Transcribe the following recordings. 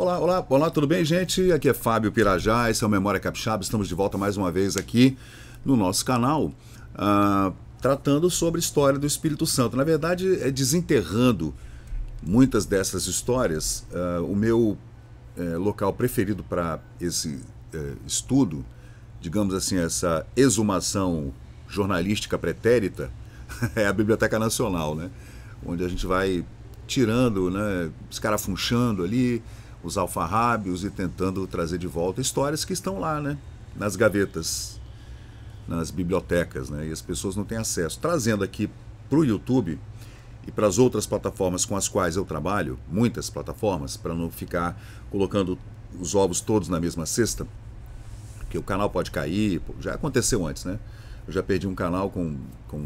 Olá, olá, olá, tudo bem, gente? Aqui é Fábio Pirajá, esse é o Memória Capixaba. Estamos de volta mais uma vez aqui no nosso canal, tratando sobre a história do Espírito Santo. Na verdade, é desenterrando muitas dessas histórias. O meu local preferido para esse estudo, digamos assim, essa exumação jornalística pretérita, é a Biblioteca Nacional, né? Onde a gente vai tirando, né, escarafunchando ali os alfarrábios e tentando trazer de volta histórias que estão lá, né, nas gavetas, nas bibliotecas, né, e as pessoas não têm acesso. Trazendo aqui para o YouTube e para as outras plataformas com as quais eu trabalho, muitas plataformas, para não ficar colocando os ovos todos na mesma cesta, porque o canal pode cair, já aconteceu antes, né? Eu já perdi um canal com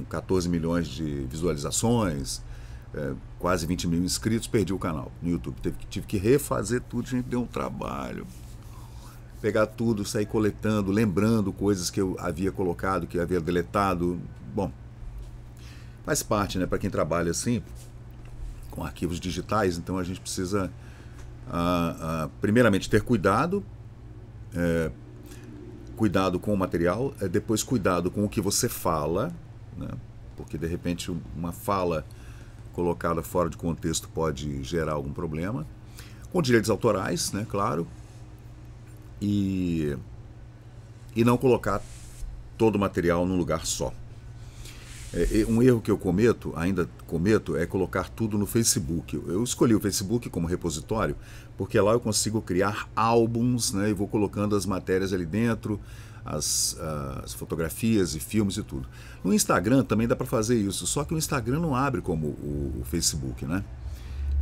14 milhões de visualizações, quase 20 mil inscritos, perdi o canal no YouTube. Tive que refazer tudo, gente, deu um trabalho. Pegar tudo, sair coletando, lembrando coisas que eu havia colocado, que eu havia deletado. Bom, faz parte, né, para quem trabalha assim, com arquivos digitais, então a gente precisa, primeiramente, ter cuidado, cuidado com o material, depois cuidado com o que você fala, né, porque de repente uma fala colocada fora de contexto pode gerar algum problema, com direitos autorais, né, claro, e não colocar todo o material num lugar só. Um erro que eu ainda cometo, é colocar tudo no Facebook. Eu escolhi o Facebook como repositório, porque lá eu consigo criar álbuns, né, e vou colocando as matérias ali dentro, as fotografias e filmes e tudo. No Instagram também dá para fazer isso, só que o Instagram não abre como o Facebook, né?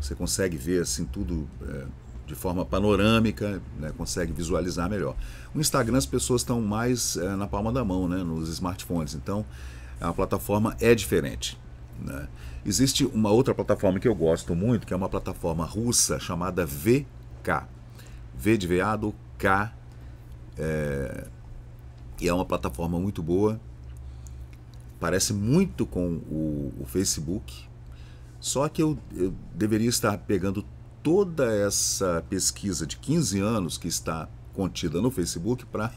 Você consegue ver assim tudo de forma panorâmica, né? Consegue visualizar melhor. O Instagram as pessoas estão mais na palma da mão, né? Nos smartphones, então a plataforma é diferente, né? Existe uma outra plataforma que eu gosto muito, que é uma plataforma russa chamada VK. V de veado, K. E é uma plataforma muito boa, parece muito com o Facebook, só que eu deveria estar pegando toda essa pesquisa de 15 anos que está contida no Facebook para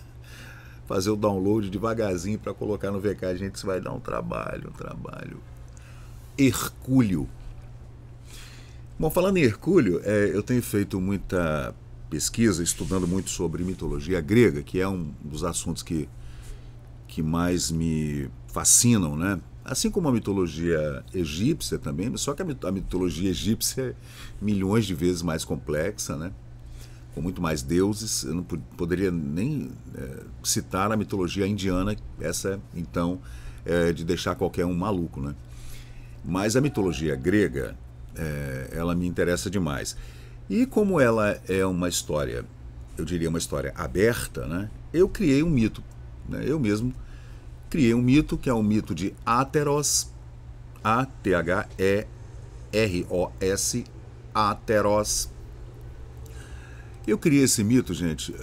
fazer o download devagarzinho para colocar no VK. Gente, isso vai dar um trabalho hercúleo. Bom, falando em hercúleo, eu tenho feito muita pesquisa, estudando muito sobre mitologia grega, que é um dos assuntos que mais me fascinam, né? Assim como a mitologia egípcia também, só que a mitologia egípcia é milhões de vezes mais complexa, né? Com muito mais deuses. Eu não poderia nem citar a mitologia indiana, essa então é de deixar qualquer um maluco, né? Mas a mitologia grega, ela me interessa demais. E como ela é uma história, eu diria uma história aberta, né? Eu criei um mito, né? Eu mesmo criei um mito, que é o mito de Ateros, A-T-H-E-R-O-S, Ateros. Eu criei esse mito, gente,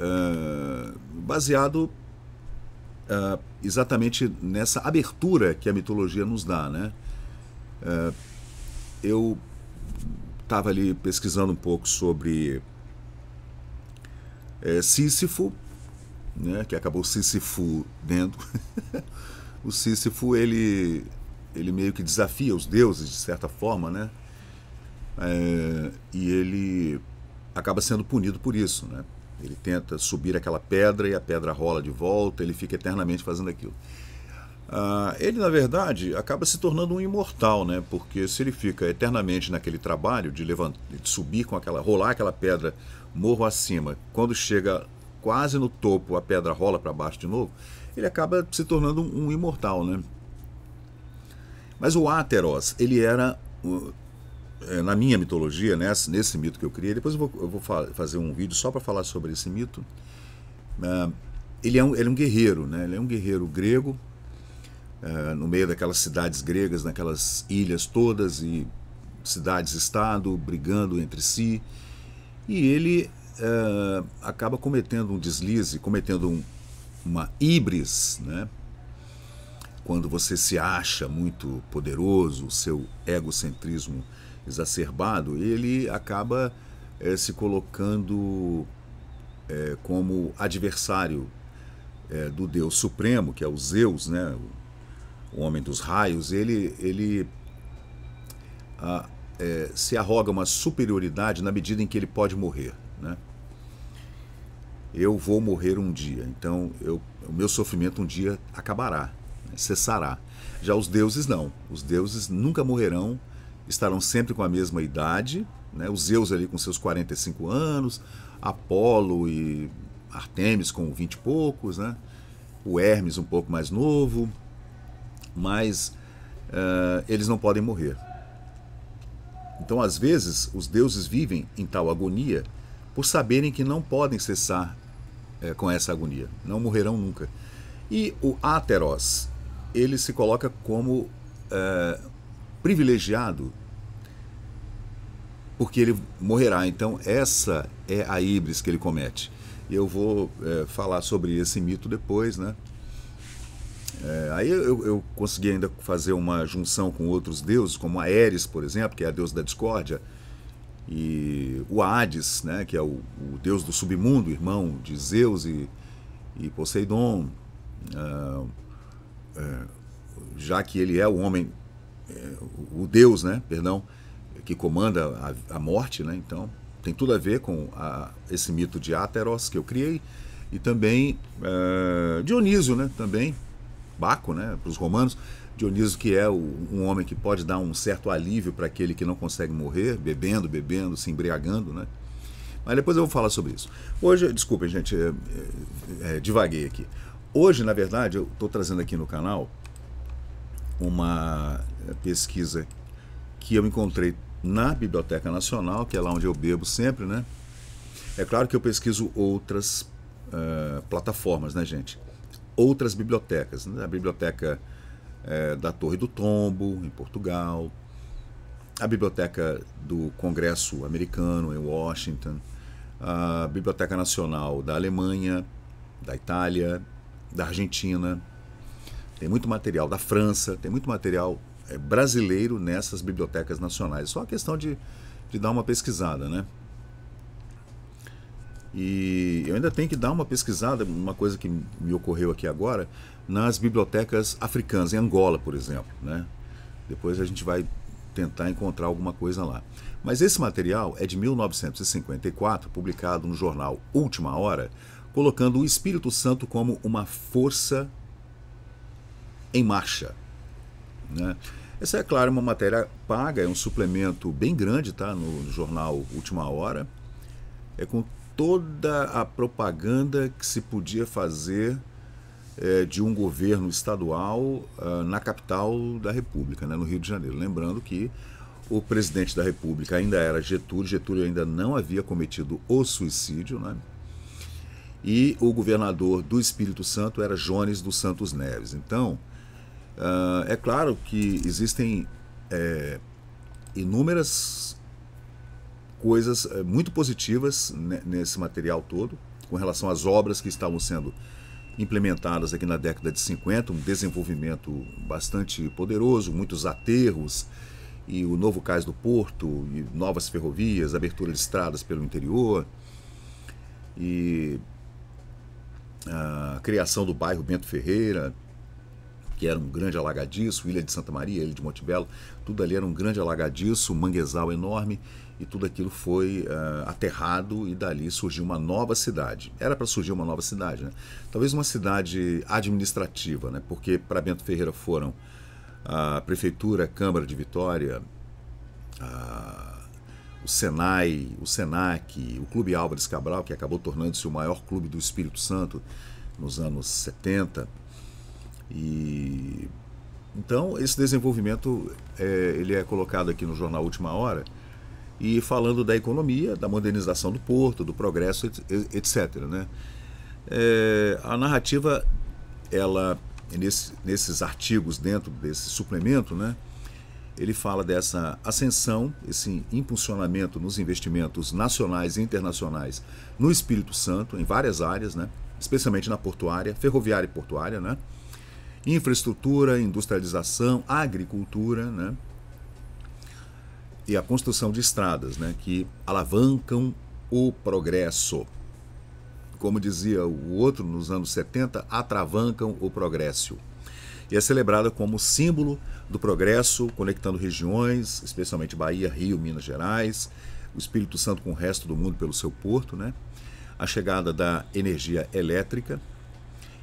baseado exatamente nessa abertura que a mitologia nos dá, né? Eu estava ali pesquisando um pouco sobre Sísifo, né, que acabou Sísifo dentro. O Sísifo, ele meio que desafia os deuses, de certa forma, né? E ele acaba sendo punido por isso, né? Ele tenta subir aquela pedra e a pedra rola de volta, ele fica eternamente fazendo aquilo. Ele, na verdade, acaba se tornando um imortal, né? Porque se ele fica eternamente naquele trabalho de subir com rolar aquela pedra morro acima, quando chega quase no topo, a pedra rola para baixo de novo, ele acaba se tornando um imortal, né? Mas o Ateros, ele era, na minha mitologia, nesse mito que eu criei, depois eu vou fazer um vídeo só para falar sobre esse mito. Ele é um guerreiro, né? Ele é um guerreiro grego, no meio daquelas cidades gregas, naquelas ilhas todas, e cidades-estado brigando entre si, e ele acaba cometendo um deslize, cometendo uma híbris, né? Quando você se acha muito poderoso, seu egocentrismo exacerbado, ele acaba se colocando como adversário do Deus Supremo, que é o Zeus, né, o homem dos raios. Ele se arroga uma superioridade na medida em que ele pode morrer, né? Eu vou morrer um dia, então o meu sofrimento um dia acabará, né, cessará. Já os deuses não, os deuses nunca morrerão, estarão sempre com a mesma idade, né? Os Zeus ali com seus 45 anos, Apolo e Artemis com 20 e poucos, né? O Hermes um pouco mais novo, mas eles não podem morrer. Então, às vezes, os deuses vivem em tal agonia por saberem que não podem cessar com essa agonia, não morrerão nunca. E o Áteros, ele se coloca como privilegiado porque ele morrerá. Então, essa é a híbris que ele comete. E eu vou falar sobre esse mito depois, né? Aí eu consegui ainda fazer uma junção com outros deuses, como Ares, por exemplo, que é a deusa da discórdia, e o Hades, né, que é o deus do submundo, irmão de Zeus e Poseidon, já que ele é o homem, o deus, né, perdão, que comanda a morte, né, então tem tudo a ver com esse mito de Áteros que eu criei, e também Dionísio, né, também, Baco, né, para os romanos, Dionísio, que é um homem que pode dar um certo alívio para aquele que não consegue morrer, bebendo, se embriagando, né? Mas depois eu vou falar sobre isso. Hoje, desculpem, gente, divaguei aqui. Hoje, na verdade, eu estou trazendo aqui no canal uma pesquisa que eu encontrei na Biblioteca Nacional, que é lá onde eu bebo sempre, né? É claro que eu pesquiso outras plataformas, né, gente? Outras bibliotecas, né? A biblioteca da Torre do Tombo, em Portugal, a biblioteca do Congresso Americano, em Washington, a Biblioteca Nacional da Alemanha, da Itália, da Argentina, tem muito material da França, tem muito material brasileiro nessas bibliotecas nacionais. Só a questão de dar uma pesquisada, né? E eu ainda tenho que dar uma pesquisada, uma coisa que me ocorreu aqui agora, nas bibliotecas africanas, em Angola, por exemplo, né? Depois a gente vai tentar encontrar alguma coisa lá. Mas esse material é de 1954, publicado no jornal Última Hora, colocando o Espírito Santo como uma força em marcha, né? Essa é, claro, uma matéria paga, é um suplemento bem grande, tá? No jornal Última Hora, com toda a propaganda que se podia fazer de um governo estadual na capital da República, né, no Rio de Janeiro. Lembrando que o presidente da República ainda era Getúlio, Getúlio ainda não havia cometido o suicídio, né, e o governador do Espírito Santo era Jones dos Santos Neves. Então, é claro que existem inúmeras coisas muito positivas nesse material todo, com relação às obras que estavam sendo implementadas aqui na década de 50, um desenvolvimento bastante poderoso, muitos aterros, e o novo cais do Porto, e novas ferrovias, abertura de estradas pelo interior, e a criação do bairro Bento Ferreira, que era um grande alagadiço, Ilha de Santa Maria, Ilha de Montebello, tudo ali era um grande alagadiço, um manguezal enorme, e tudo aquilo foi aterrado, e dali surgiu uma nova cidade. Era para surgir uma nova cidade, né? Talvez uma cidade administrativa, né? Porque para Bento Ferreira foram a Prefeitura, a Câmara de Vitória, o Senai, o Senac, o Clube Álvares Cabral, que acabou tornando-se o maior clube do Espírito Santo nos anos 70. E então esse desenvolvimento ele é colocado aqui no jornal Última Hora, e falando da economia, da modernização do porto, do progresso, etc., né? A narrativa, ela nesses artigos dentro desse suplemento, né, ele fala dessa ascensão, esse impulsionamento nos investimentos nacionais e internacionais no Espírito Santo, em várias áreas, né, especialmente na portuária, ferroviária e portuária, né, infraestrutura, industrialização, agricultura, né, e a construção de estradas, né, que alavancam o progresso. Como dizia o outro nos anos 70, atravancam o progresso. E é celebrada como símbolo do progresso, conectando regiões, especialmente Bahia, Rio, Minas Gerais, o Espírito Santo com o resto do mundo pelo seu porto, né? A chegada da energia elétrica.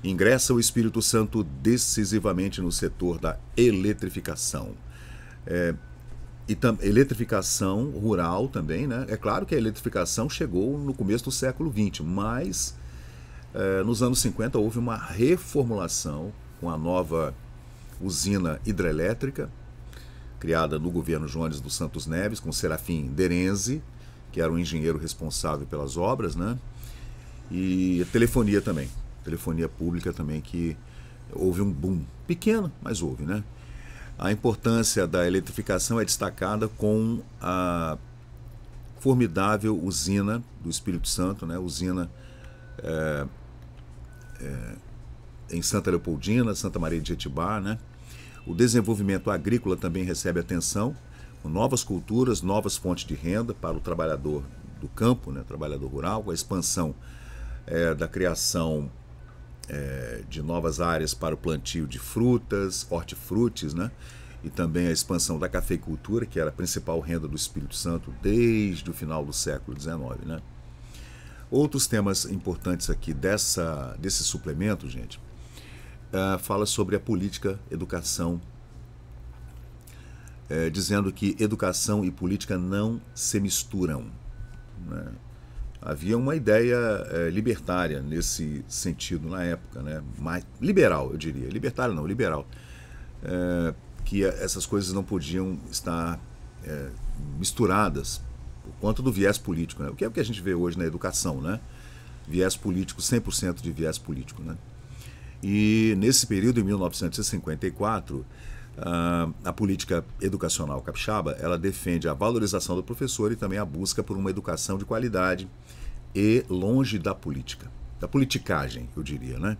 Ingressa o Espírito Santo decisivamente no setor da eletrificação. Eletrificação rural também, né? É claro que a eletrificação chegou no começo do século XX, mas nos anos 50 houve uma reformulação com a nova usina hidrelétrica, criada no governo Jones dos Santos Neves, com Serafim Derenze, que era o engenheiro responsável pelas obras, né? E telefonia também, telefonia pública também, que houve um boom, pequeno, mas houve, né? A importância da eletrificação é destacada com a formidável usina do Espírito Santo, né? Usina em Santa Leopoldina, Santa Maria de Jetibá, né? O desenvolvimento agrícola também recebe atenção, com novas culturas, novas fontes de renda para o trabalhador do campo, né? Trabalhador rural, com a expansão da criação de novas áreas para o plantio de frutas, hortifrutis, né? E também a expansão da cafeicultura, que era a principal renda do Espírito Santo desde o final do século XIX, né? Outros temas importantes aqui desse suplemento, gente, fala sobre a política, educação, dizendo que educação e política não se misturam, né? Havia uma ideia libertária nesse sentido na época, né? Mais liberal, eu diria. Libertária não, liberal. Que essas coisas não podiam estar misturadas por conta do viés político, né? O que é o que a gente vê hoje na educação, né? Viés político, 100% de viés político, né? E nesse período, em 1954, a política educacional capixaba, ela defende a valorização do professor e também a busca por uma educação de qualidade e longe da política, da politicagem, eu diria, né?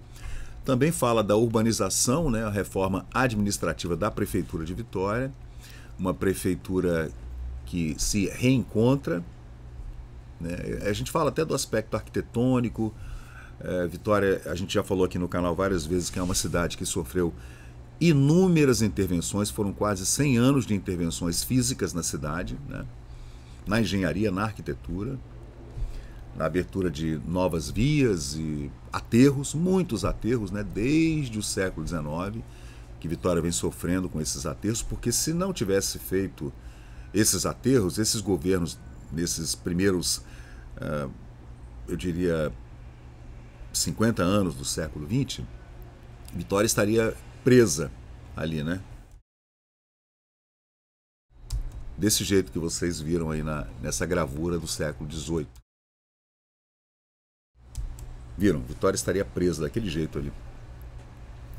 Também fala da urbanização, né? A reforma administrativa da Prefeitura de Vitória, uma prefeitura que se reencontra, né? A gente fala até do aspecto arquitetônico. Vitória, a gente já falou aqui no canal várias vezes que é uma cidade que sofreu inúmeras intervenções, foram quase 100 anos de intervenções físicas na cidade, né? Na engenharia, na arquitetura, na abertura de novas vias e aterros, muitos aterros, né? Desde o século XIX, que Vitória vem sofrendo com esses aterros, porque se não tivesse feito esses aterros, esses governos, nesses primeiros, eu diria, 50 anos do século XX, Vitória estaria presa ali, né? Desse jeito que vocês viram aí nessa gravura do século XVIII. Viram? Vitória estaria presa daquele jeito ali,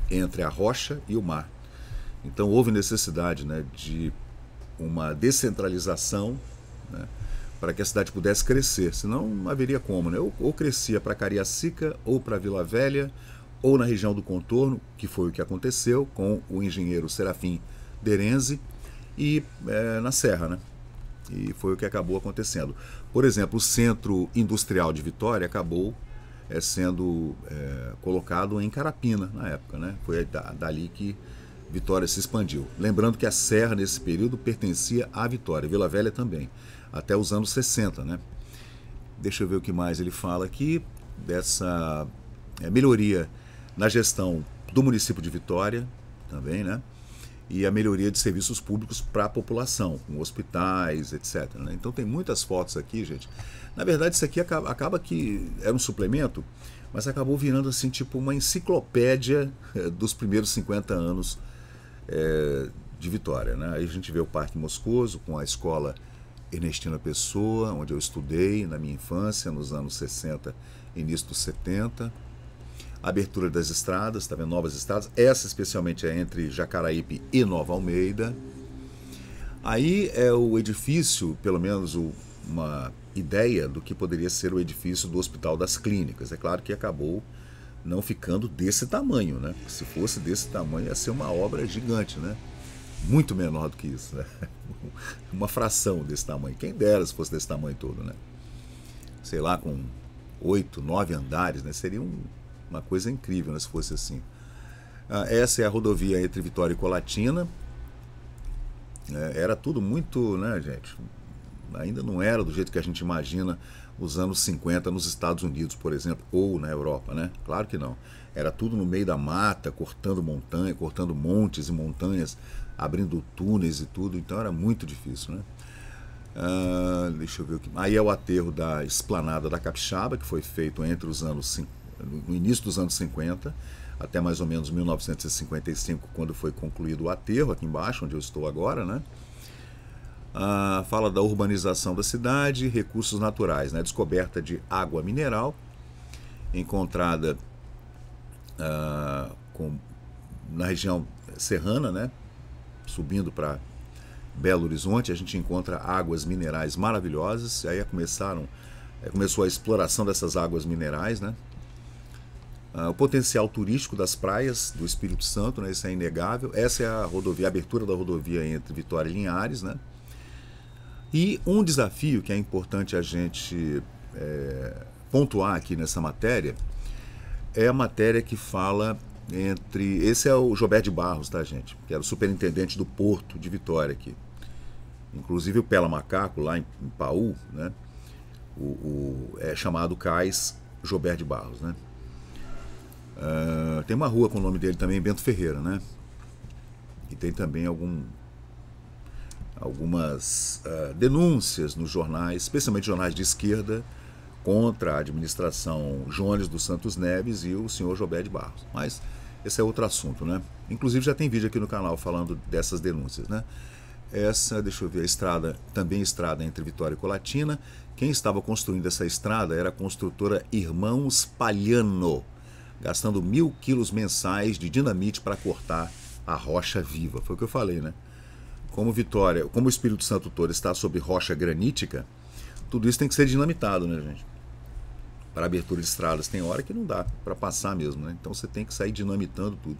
entre a rocha e o mar. Então houve necessidade, né, de uma descentralização, né, para que a cidade pudesse crescer, senão não haveria como, né? Ou crescia para Cariacica, ou para Vila Velha, ou na região do contorno, que foi o que aconteceu com o engenheiro Serafim Derenze, e na Serra, né? E foi o que acabou acontecendo. Por exemplo, o centro industrial de Vitória acabou sendo colocado em Carapina na época, né? Foi dali que Vitória se expandiu. Lembrando que a Serra, nesse período, pertencia à Vitória, Vila Velha também, até os anos 60, né? Deixa eu ver o que mais ele fala aqui, dessa melhoria na gestão do município de Vitória também, né? E a melhoria de serviços públicos para a população, com hospitais, etc, né? Então tem muitas fotos aqui, gente. Na verdade, isso aqui acaba que era um suplemento, mas acabou virando assim, tipo uma enciclopédia dos primeiros 50 anos de Vitória, né? Aí a gente vê o Parque Moscoso com a escola Ernestina Pessoa, onde eu estudei na minha infância, nos anos 60, início dos 70. A abertura das estradas, tá vendo? Novas estradas, essa especialmente é entre Jacaraípe e Nova Almeida. Aí é o edifício, pelo menos uma ideia do que poderia ser o edifício do Hospital das Clínicas. É claro que acabou não ficando desse tamanho, né? Se fosse desse tamanho ia ser uma obra gigante, né? muito menor do que isso, né? Uma fração desse tamanho. Quem dera se fosse desse tamanho todo, né? Sei lá, com 8, 9 andares, né? Seria uma coisa incrível, né, se fosse assim. Essa é a rodovia entre Vitória e Colatina. Era tudo muito, né, gente? Ainda não era do jeito que a gente imagina os anos 50 nos Estados Unidos, por exemplo, ou na Europa, né? Claro que não. Era tudo no meio da mata, cortando montanha, cortando montes e montanhas, abrindo túneis e tudo, então era muito difícil, né? Deixa eu ver o que. Aí é o aterro da Esplanada da Capixaba, que foi feito entre os anos no início dos anos 50 até mais ou menos 1955, quando foi concluído o aterro aqui embaixo, onde eu estou agora, né? Fala da urbanização da cidade, recursos naturais, né? Descoberta de água mineral encontrada na região serrana, né? Subindo para Belo Horizonte, a gente encontra águas minerais maravilhosas. Aí começou a exploração dessas águas minerais, né? O potencial turístico das praias do Espírito Santo, né? Isso é inegável. Essa é a rodovia, a abertura da rodovia entre Vitória e Linhares, né? E um desafio que é importante a gente pontuar aqui nessa matéria é a matéria que fala entre... Esse é o Joberto de Barros, tá, gente? Que era o superintendente do Porto de Vitória aqui. Inclusive o Pela Macaco, lá em Paú, né? É chamado Cais Joberto de Barros, né? Tem uma rua com o nome dele também, Bento Ferreira, né? E tem também algumas denúncias nos jornais, especialmente jornais de esquerda, contra a administração Jones dos Santos Neves e o senhor Joberto de Barros. Mas esse é outro assunto, né? Inclusive já tem vídeo aqui no canal falando dessas denúncias, né? Essa, deixa eu ver, a estrada, também estrada entre Vitória e Colatina. Quem estava construindo essa estrada era a construtora Irmãos Palhano, gastando 1.000 quilos mensais de dinamite para cortar a rocha viva. Foi o que eu falei, né? Como o Espírito Santo todo está sobre rocha granítica, tudo isso tem que ser dinamitado, né, gente? Para abertura de estradas tem hora que não dá para passar mesmo, né? Então você tem que sair dinamitando tudo.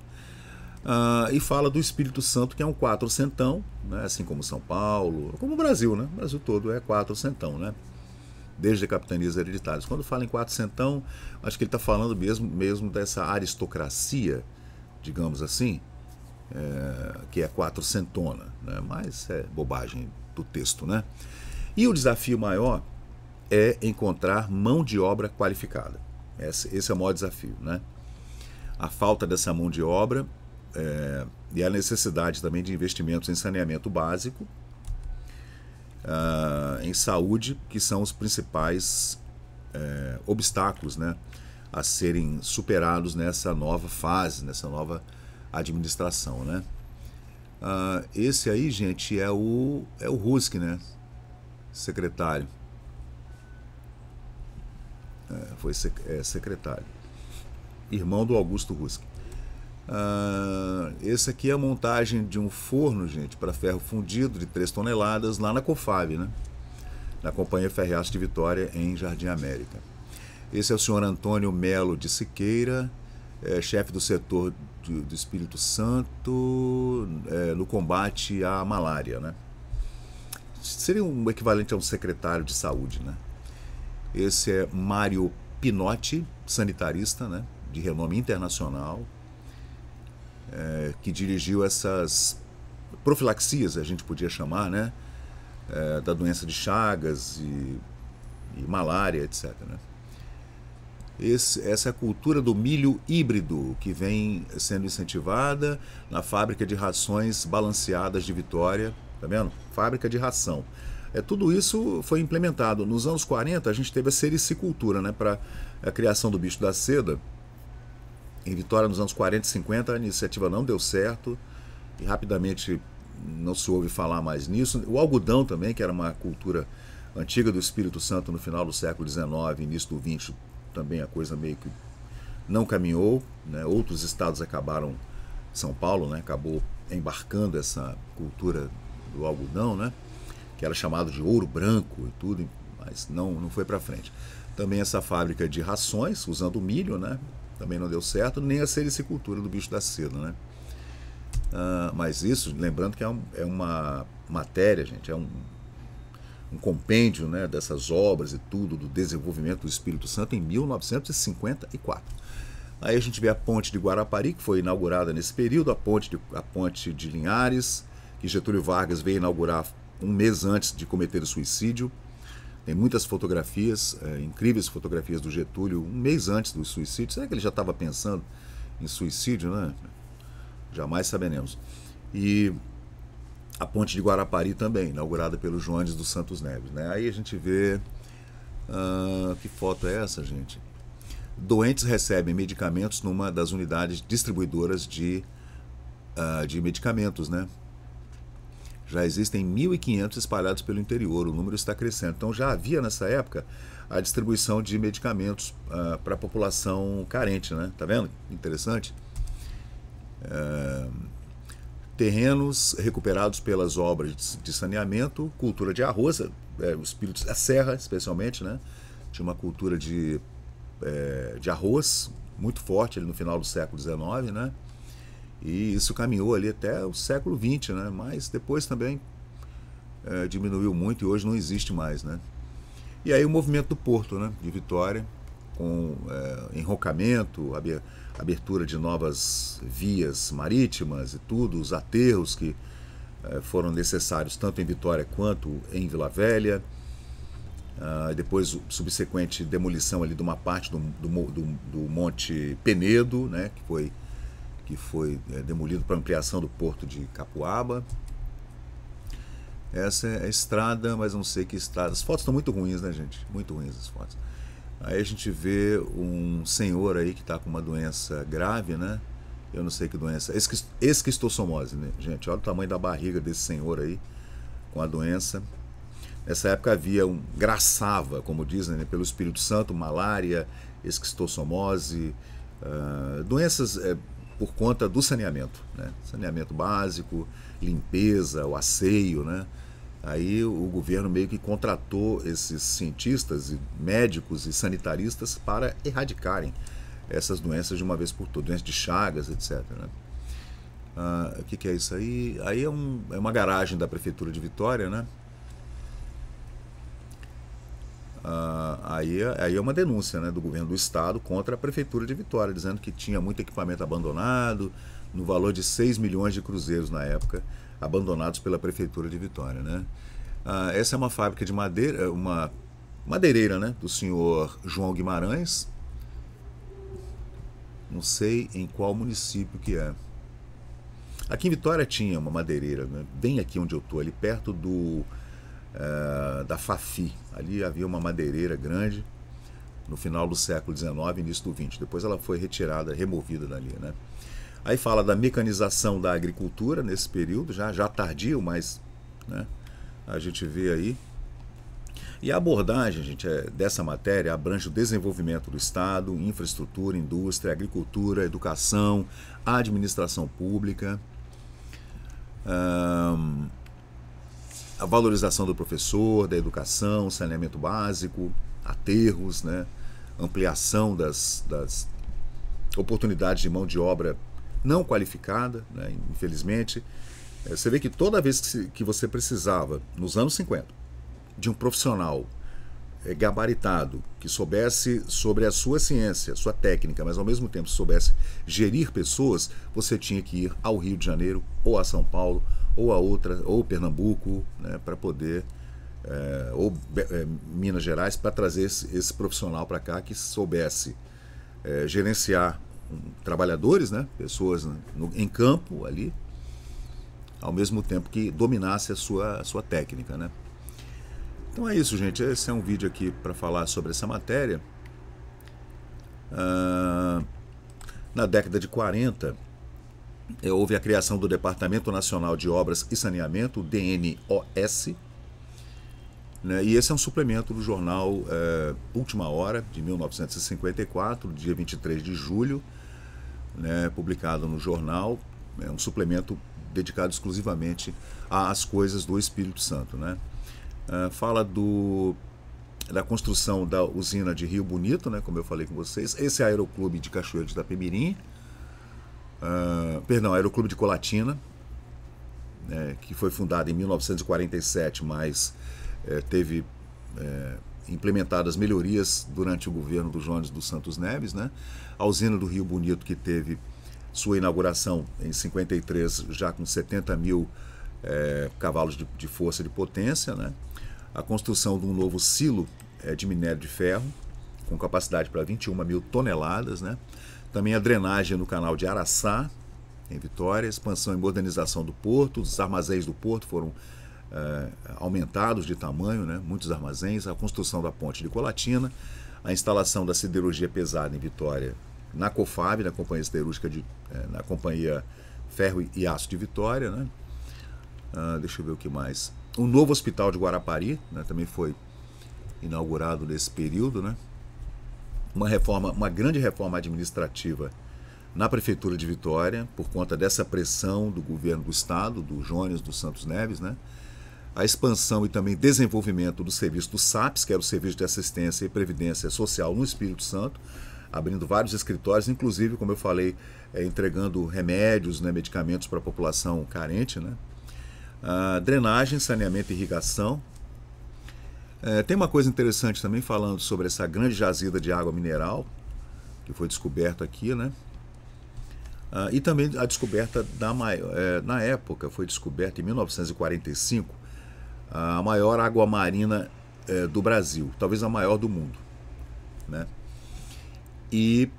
E fala do Espírito Santo, que é um quatrocentão, né? Assim como São Paulo, como o Brasil, né? O Brasil todo é quatrocentão, né? Desde capitanias hereditárias. Quando fala em quatrocentão, acho que ele está falando mesmo dessa aristocracia, digamos assim, que é quatrocentona, né? Mas é bobagem do texto, né? E o desafio maior é encontrar mão de obra qualificada. Esse é o maior desafio, né? A falta dessa mão de obra e a necessidade também de investimentos em saneamento básico, em saúde, que são os principais obstáculos, né, a serem superados nessa nova fase, nessa nova administração, né? Esse aí, gente, é o Rusk, né? Secretário. Foi secretário. Irmão do Augusto Rusk. Esse aqui é a montagem de um forno, gente, para ferro fundido de 3 toneladas lá na COFAB, né? Na Companhia Ferreaço de Vitória, em Jardim América. Esse é o senhor Antônio Melo de Siqueira, chefe do setor do Espírito Santo no combate à malária, né? Seria um equivalente a um secretário de saúde, né? Esse é Mário Pinotti, sanitarista, né, de renome internacional, que dirigiu essas profilaxias, a gente podia chamar, né, da doença de Chagas e malária, etc., né? Essa é a cultura do milho híbrido que vem sendo incentivada na fábrica de rações balanceadas de Vitória, tá vendo? Fábrica de ração. Tudo isso foi implementado. Nos anos 40 a gente teve a sericicultura, né, para a criação do bicho da seda. Em Vitória, nos anos 40 e 50, a iniciativa não deu certo e rapidamente não se ouve falar mais nisso. O algodão também, que era uma cultura antiga do Espírito Santo no final do século XIX, início do XX, também a coisa meio que não caminhou, né? Outros estados acabaram, São Paulo, né, acabou embarcando essa cultura do algodão, né, que era chamado de ouro branco e tudo, mas não foi para frente. Também essa fábrica de rações, usando milho, né, também não deu certo, nem a sericicultura do bicho da seda, né. Mas isso, lembrando que é uma matéria, gente, é um compêndio, né, dessas obras e tudo, do desenvolvimento do Espírito Santo em 1954. Aí a gente vê a ponte de Guarapari, que foi inaugurada nesse período, a ponte de Linhares, que Getúlio Vargas veio inaugurar um mês antes de cometer o suicídio. Tem muitas fotografias, incríveis fotografias do Getúlio, um mês antes do suicídio. Será que ele já estava pensando em suicídio, né? Jamais saberemos. E a ponte de Guarapari também, inaugurada pelo Joanes dos Santos Neves, né? Aí a gente vê... que foto é essa, gente? Doentes recebem medicamentos numa das unidades distribuidoras de medicamentos, né? Já existem 1.500 espalhados pelo interior, o número está crescendo. Então já havia nessa época a distribuição de medicamentos para a população carente, né? Tá vendo? Interessante. Terrenos recuperados pelas obras de saneamento, cultura de arroz, o espírito da serra especialmente, né? Tinha uma cultura de arroz muito forte ali no final do século XIX, né? E isso caminhou ali até o século XX, né? Mas depois também diminuiu muito e hoje não existe mais, né? E aí o movimento do Porto, né, de Vitória, com enrocamento, abertura de novas vias marítimas e tudo, os aterros que foram necessários tanto em Vitória quanto em Vila Velha. Depois subsequente demolição ali de uma parte do Monte Penedo, né, que foi demolido para ampliação do porto de Capuaba. Essa é a estrada, mas não sei que estrada. As fotos estão muito ruins, né, gente? Muito ruins as fotos. Aí a gente vê um senhor aí que está com uma doença grave, né? Eu não sei que doença. Esquistossomose, né, gente? Olha o tamanho da barriga desse senhor aí com a doença. Nessa época havia graçava, como dizem, né, pelo Espírito Santo, malária, esquistossomose, doenças por conta do saneamento, né? Saneamento básico, limpeza, o asseio, né? Aí o governo meio que contratou esses cientistas, e médicos e sanitaristas para erradicarem essas doenças de uma vez por todas, doenças de Chagas, etc, né? O que é isso aí? Aí é uma garagem da Prefeitura de Vitória, né? Aí é uma denúncia, né, do governo do estado contra a Prefeitura de Vitória, dizendo que tinha muito equipamento abandonado, no valor de 6 milhões de cruzeiros na época, abandonados pela Prefeitura de Vitória, né? Essa é uma fábrica de madeira, uma madeireira, né, do senhor João Guimarães, não sei em qual município que é. Aqui em Vitória tinha uma madeireira, né, bem aqui onde eu estou, ali perto da Fafi. Ali havia uma madeireira grande no final do século XIX, início do XX. Depois ela foi retirada, removida dali, né? Aí fala da mecanização da agricultura nesse período, já tardio, mas, né, a gente vê aí. E a abordagem, gente, dessa matéria abrange o desenvolvimento do Estado, infraestrutura, indústria, agricultura, educação, administração pública, a valorização do professor, da educação, saneamento básico, aterros, né, ampliação das oportunidades de mão de obra não qualificada, né, infelizmente. Você vê que toda vez que você precisava, nos anos 50, de um profissional gabaritado, que soubesse sobre a sua ciência, sua técnica, mas ao mesmo tempo soubesse gerir pessoas, você tinha que ir ao Rio de Janeiro, ou a São Paulo, ou Pernambuco, né, para poder, ou Minas Gerais, para trazer esse profissional para cá que soubesse gerenciar trabalhadores, né, pessoas em campo ali, ao mesmo tempo que dominasse a sua técnica, né? Então é isso, gente. Esse é um vídeo aqui para falar sobre essa matéria. Na década de 40, houve a criação do Departamento Nacional de Obras e Saneamento, o DNOS, né? E esse é um suplemento do jornal Última Hora, de 1954, dia 23 de julho, né, publicado no jornal. É um suplemento dedicado exclusivamente às coisas do Espírito Santo, né? Fala da construção da usina de Rio Bonito, né, como eu falei com vocês. Esse é o Aeroclube de Cachoeiro de Itapemirim. Perdão, Aeroclube de Colatina, que foi fundado em 1947, mas teve implementadas melhorias durante o governo do Jones dos Santos Neves, né? A usina do Rio Bonito, que teve sua inauguração em 53, já com 70 mil cavalos de força de potência, né? A construção de um novo silo de minério de ferro, com capacidade para 21 mil toneladas, né? Também a drenagem no canal de Araçá, em Vitória, expansão e modernização do porto, os armazéns do porto foram aumentados de tamanho, né? Muitos armazéns, a construção da ponte de Colatina, a instalação da siderurgia pesada em Vitória, na COFAB, na Companhia Siderúrgica na Companhia Ferro e Aço de Vitória, né? Deixa eu ver o que mais. O novo hospital de Guarapari, né, também foi inaugurado nesse período, né? Uma grande reforma administrativa na Prefeitura de Vitória, por conta dessa pressão do governo do Estado, do Jones dos Santos Neves, né? A expansão e também desenvolvimento do serviço do SAPS, que era o Serviço de Assistência e Previdência Social no Espírito Santo, abrindo vários escritórios, inclusive, como eu falei, entregando remédios, né, medicamentos para a população carente, né? Drenagem, saneamento e irrigação. Tem uma coisa interessante também falando sobre essa grande jazida de água mineral que foi descoberta aqui, né? E também a descoberta na época, foi descoberta em 1945, a maior água marina do Brasil, talvez a maior do mundo, né? E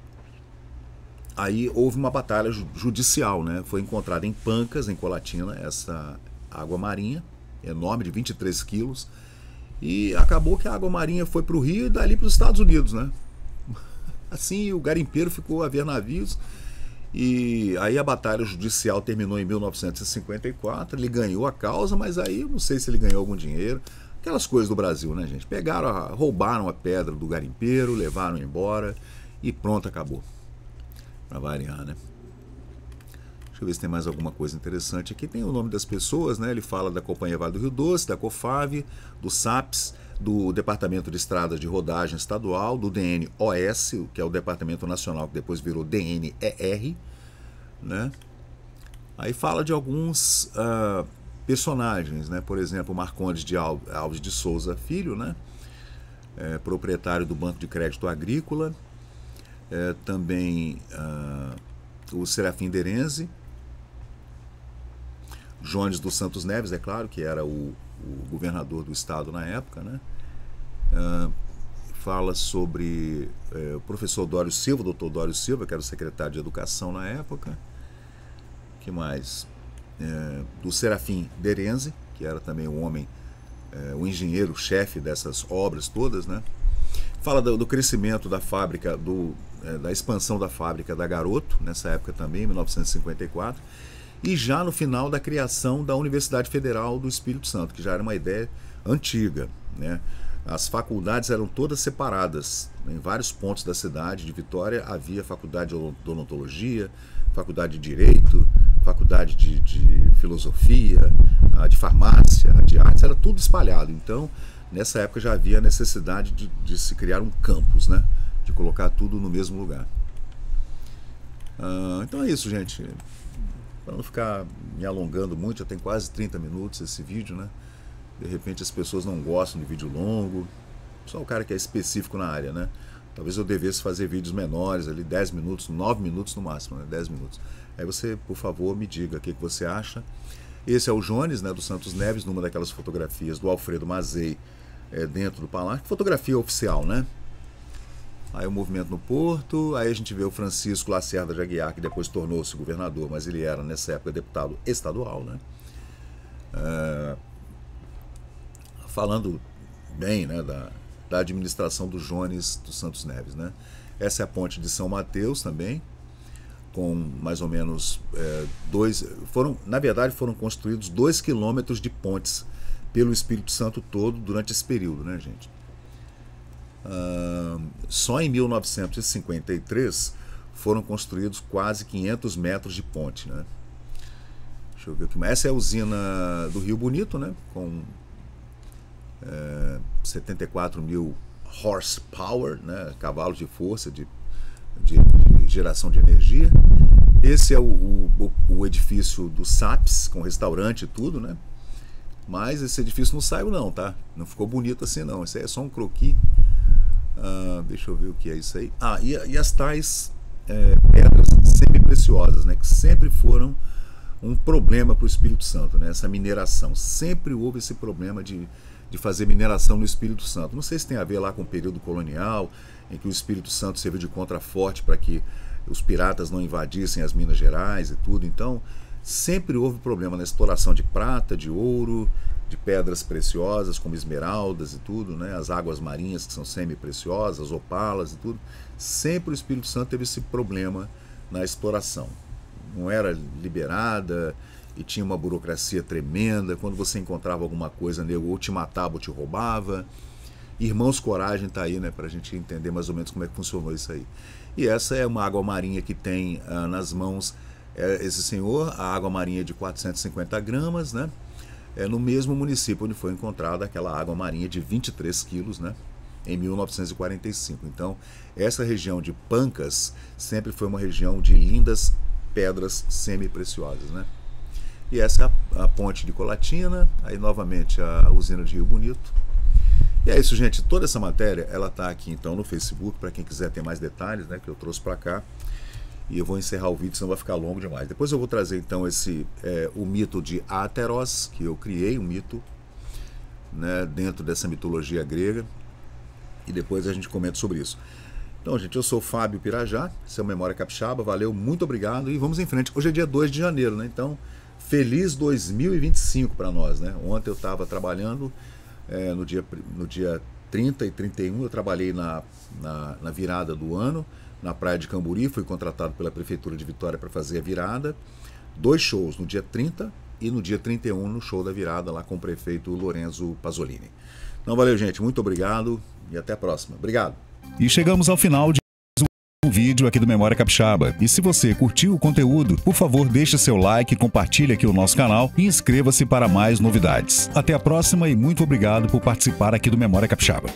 aí houve uma batalha judicial, né? Foi encontrada em Pancas, em Colatina, essa água marinha, enorme, de 23 quilos, e acabou que a água marinha foi para o Rio e dali para os Estados Unidos, né? Assim, o garimpeiro ficou a ver navios, e aí a batalha judicial terminou em 1954, ele ganhou a causa, mas aí eu não sei se ele ganhou algum dinheiro, aquelas coisas do Brasil, né, gente? Roubaram a pedra do garimpeiro, levaram embora e pronto, acabou. Para variar, né? Deixa eu ver se tem mais alguma coisa interessante aqui. Tem o nome das pessoas, né? Ele fala da Companhia Vale do Rio Doce, da COFAV, do SAPS, do Departamento de Estradas de Rodagem Estadual, do DNOS, que é o Departamento Nacional, que depois virou DNER, né? Aí fala de alguns personagens, né? Por exemplo, Marcondes de Alves de Souza Filho, né? Proprietário do Banco de Crédito Agrícola, também o Serafim Derenze, Jones dos Santos Neves, é claro, que era o governador do estado na época, né? Fala sobre o professor Dório Silva, o doutor Dório Silva, que era o secretário de Educação na época. Que mais? Do Serafim Derenze, que era também o homem, o engenheiro-chefe dessas obras todas, né? Fala do crescimento da fábrica, da expansão da fábrica da Garoto, nessa época também, em 1954, e já no final da criação da Universidade Federal do Espírito Santo, que já era uma ideia antiga, né? As faculdades eram todas separadas. Em vários pontos da cidade de Vitória havia faculdade de odontologia, faculdade de direito, faculdade de filosofia, de farmácia, de artes, era tudo espalhado. Então, nessa época já havia a necessidade de se criar um campus, né? De colocar tudo no mesmo lugar. Então é isso, gente. Para não ficar me alongando muito, já tem quase 30 minutos esse vídeo, né? De repente as pessoas não gostam de vídeo longo, só o cara que é específico na área, né? Talvez eu devesse fazer vídeos menores, ali 10 minutos, 9 minutos no máximo, né? 10 minutos. Aí você, por favor, me diga o que você acha. Esse é o Jones, né, dos Santos Neves, numa daquelas fotografias do Alfredo Mazei, dentro do palácio. Fotografia oficial, né? Aí o movimento no Porto, aí a gente vê o Francisco Lacerda de Aguiar, que depois tornou-se governador, mas ele era, nessa época, deputado estadual, né? Falando bem, né, da administração do Jones dos Santos Neves, né? Essa é a ponte de São Mateus também, com mais ou menos na verdade foram construídos 2 quilômetros de pontes pelo Espírito Santo todo durante esse período, né, gente? Só em 1953 foram construídos quase 500 metros de ponte, né? Deixa eu ver aqui. Essa é a usina do Rio Bonito, né? Com 74 mil horsepower, né? Cavalos de força de geração de energia. Esse é o edifício do SAPS, com restaurante e tudo, né? Mas esse edifício não saiu não, tá? Não ficou bonito assim não. Esse aí é só um croquis. Deixa eu ver o que é isso aí. E as tais pedras semi-preciosas, né? Que sempre foram um problema para o Espírito Santo, né? Essa mineração. Sempre houve esse problema de fazer mineração no Espírito Santo. Não sei se tem a ver lá com o período colonial, em que o Espírito Santo serviu de contraforte para que os piratas não invadissem as Minas Gerais e tudo. Então, sempre houve problema na exploração de prata, de ouro, de pedras preciosas como esmeraldas e tudo, né? As águas marinhas que são semi-preciosas, opalas e tudo. Sempre o Espírito Santo teve esse problema na exploração. Não era liberada e tinha uma burocracia tremenda. Quando você encontrava alguma coisa, nego ou te matava ou te roubava. Irmãos Coragem está aí, né, para a gente entender mais ou menos como é que funcionou isso aí. E essa é uma água marinha que tem nas mãos esse senhor, a água marinha de 450 gramas, né? No mesmo município onde foi encontrada aquela água marinha de 23 quilos, né? Em 1945. Então, essa região de Pancas sempre foi uma região de lindas pedras semi-preciosas, né? E essa é a ponte de Colatina, aí novamente a usina de Rio Bonito. E é isso, gente. Toda essa matéria, ela tá aqui então no Facebook, para quem quiser ter mais detalhes, né, que eu trouxe para cá. E eu vou encerrar o vídeo, senão vai ficar longo demais. Depois eu vou trazer então o mito de Áteros, que eu criei um mito, né, dentro dessa mitologia grega. E depois a gente comenta sobre isso. Então, gente, eu sou o Fábio Pirajá, seu Memória Capixaba. Valeu, muito obrigado e vamos em frente. Hoje é dia 2 de janeiro, né? Então, feliz 2025 para nós, né? Ontem eu estava trabalhando no dia 30 e 31, eu trabalhei na virada do ano, na praia de Camburi, fui contratado pela Prefeitura de Vitória para fazer a virada. 2 shows, no dia 30 e no dia 31, no show da virada lá com o prefeito Lorenzo Pasolini. Então, valeu, gente, muito obrigado e até a próxima. Obrigado. E chegamos ao final de um vídeo aqui do Memória Capixaba. E se você curtiu o conteúdo, por favor, deixe seu like, compartilhe aqui o nosso canal e inscreva-se para mais novidades. Até a próxima e muito obrigado por participar aqui do Memória Capixaba.